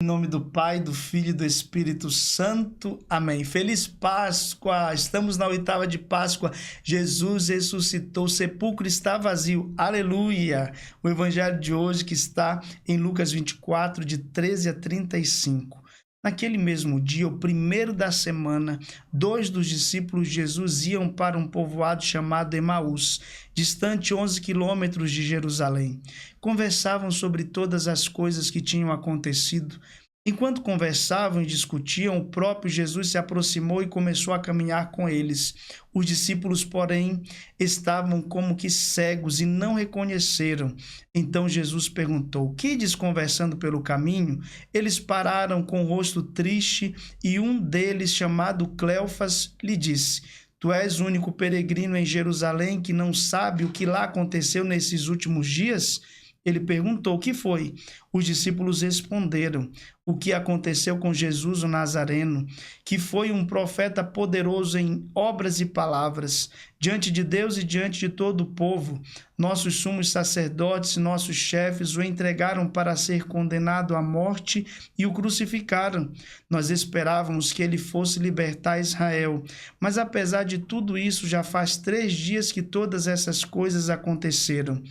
nome do Pai, do Filho e do Espírito Santo. Amém. Feliz Páscoa! Estamos na oitava de Páscoa. Jesus ressuscitou, o sepulcro está vazio. Aleluia! O evangelho de hoje que está em Lucas 24, de 13 a 35. Naquele mesmo dia, o primeiro da semana, 2 dos discípulos de Jesus iam para um povoado chamado Emaús, distante 11 quilômetros de Jerusalém. Conversavam sobre todas as coisas que tinham acontecido. Enquanto conversavam e discutiam, o próprio Jesus se aproximou e começou a caminhar com eles. Os discípulos, porém, estavam como que cegos e não reconheceram. Então Jesus perguntou: "Que ides conversando pelo caminho?" Eles pararam com o rosto triste e um deles, chamado Cleofas, lhe disse: "Tu és o único peregrino em Jerusalém que não sabe o que lá aconteceu nesses últimos dias?" Ele perguntou: "O que foi?" Os discípulos responderam: "O que aconteceu com Jesus o Nazareno, que foi um profeta poderoso em obras e palavras, diante de Deus e diante de todo o povo. Nossos sumos sacerdotes e nossos chefes o entregaram para ser condenado à morte e o crucificaram. Nós esperávamos que ele fosse libertar Israel, mas apesar de tudo isso, já faz 3 dias que todas essas coisas aconteceram.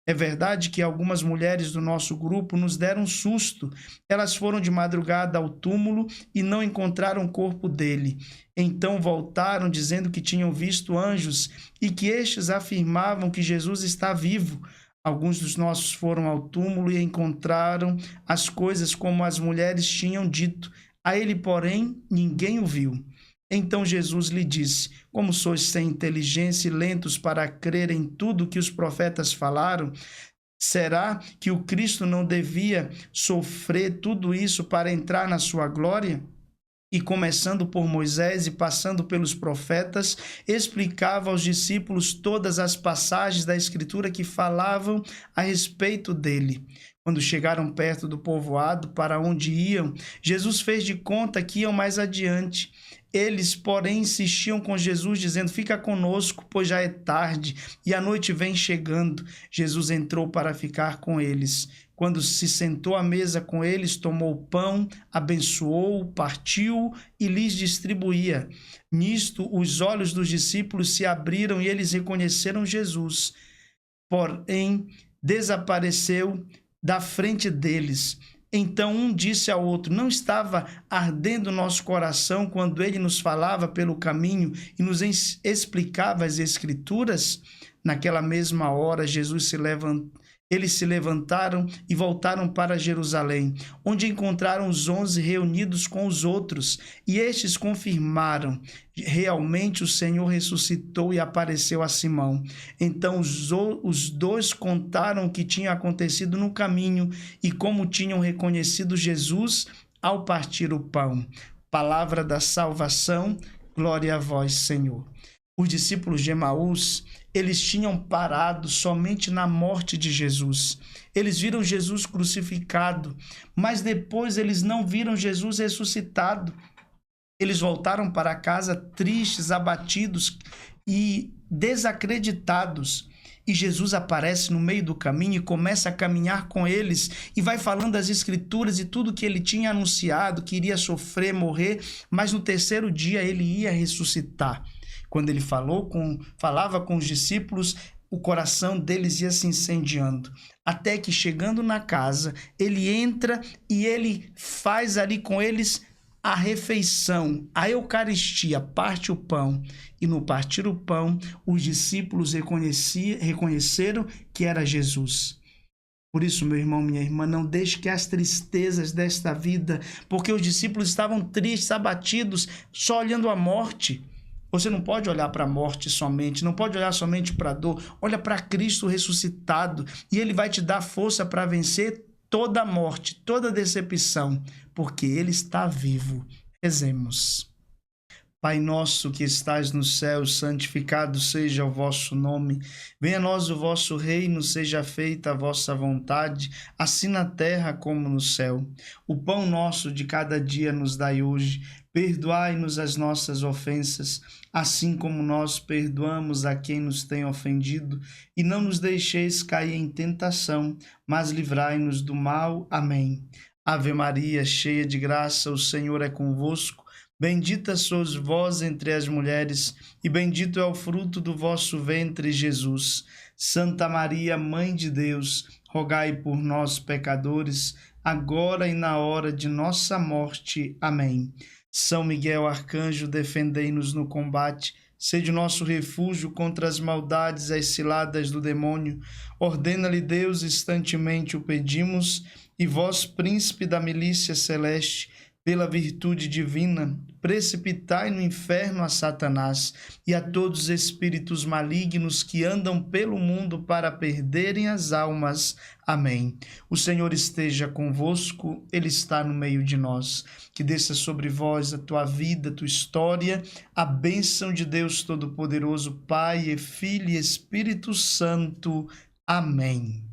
É verdade que algumas mulheres do nosso grupo nos deram um susto. Elas foram de madrugada ao túmulo e não encontraram o corpo dele. Então voltaram dizendo que tinham visto anjos e que estes afirmavam que Jesus está vivo. Alguns dos nossos foram ao túmulo e encontraram as coisas como as mulheres tinham dito. A ele, porém, ninguém o viu." Então Jesus lhe disse: "Como sois sem inteligência e lentos para crer em tudo que os profetas falaram? Será que o Cristo não devia sofrer tudo isso para entrar na sua glória?" E começando por Moisés e passando pelos profetas, explicava aos discípulos todas as passagens da Escritura que falavam a respeito dele. Quando chegaram perto do povoado para onde iam, Jesus fez de conta que iam mais adiante. Eles, porém, insistiam com Jesus, dizendo: "Fica conosco, pois já é tarde e a noite vem chegando." Jesus entrou para ficar com eles. Quando se sentou à mesa com eles, tomou o pão, abençoou, partiu e lhes distribuía. Nisto, os olhos dos discípulos se abriram e eles reconheceram Jesus. Porém, desapareceu da frente deles. Então um disse ao outro: "Não estava ardendo nosso coração quando ele nos falava pelo caminho e nos explicava as Escrituras?" Naquela mesma hora, eles se levantaram e voltaram para Jerusalém, onde encontraram os 11 reunidos com os outros, e estes confirmaram: "Realmente o Senhor ressuscitou e apareceu a Simão." Então os dois contaram o que tinha acontecido no caminho e como tinham reconhecido Jesus ao partir o pão. Palavra da salvação, glória a vós, Senhor. Os discípulos de Emaús, eles tinham parado somente na morte de Jesus. Eles viram Jesus crucificado, mas depois eles não viram Jesus ressuscitado. Eles voltaram para casa tristes, abatidos e desacreditados. E Jesus aparece no meio do caminho e começa a caminhar com eles e vai falando das Escrituras e tudo que ele tinha anunciado, que iria sofrer, morrer, mas no 3º dia ele ia ressuscitar. Quando ele falava com os discípulos, o coração deles ia se incendiando. Até que, chegando na casa, ele entra e ele faz ali com eles a refeição, a Eucaristia, parte o pão. E no partir o pão, os discípulos reconheceram que era Jesus. Por isso, meu irmão, minha irmã, não deixe que as tristezas desta vida, porque os discípulos estavam tristes, abatidos, só olhando a morte. Você não pode olhar para a morte somente, não pode olhar somente para a dor. Olha para Cristo ressuscitado e Ele vai te dar força para vencer toda a morte, toda a decepção, porque Ele está vivo. Rezemos. Pai nosso que estais no céu, santificado seja o vosso nome. Venha a nós o vosso reino, seja feita a vossa vontade, assim na terra como no céu. O pão nosso de cada dia nos dai hoje. Perdoai-nos as nossas ofensas, assim como nós perdoamos a quem nos tem ofendido, e não nos deixeis cair em tentação, mas livrai-nos do mal. Amém. Ave Maria, cheia de graça, o Senhor é convosco. Bendita sois vós entre as mulheres, e bendito é o fruto do vosso ventre, Jesus. Santa Maria, Mãe de Deus, rogai por nós, pecadores, agora e na hora de nossa morte. Amém. São Miguel Arcanjo, defendei-nos no combate. Sede nosso refúgio contra as maldades e as ciladas do demônio. Ordena-lhe Deus, instantemente o pedimos, e vós, príncipe da milícia celeste, pela virtude divina, precipitai no inferno a Satanás e a todos os espíritos malignos que andam pelo mundo para perderem as almas. Amém. O Senhor esteja convosco, Ele está no meio de nós. Que desça sobre vós a tua vida, a tua história, a bênção de Deus Todo-Poderoso, Pai, Filho e Espírito Santo. Amém.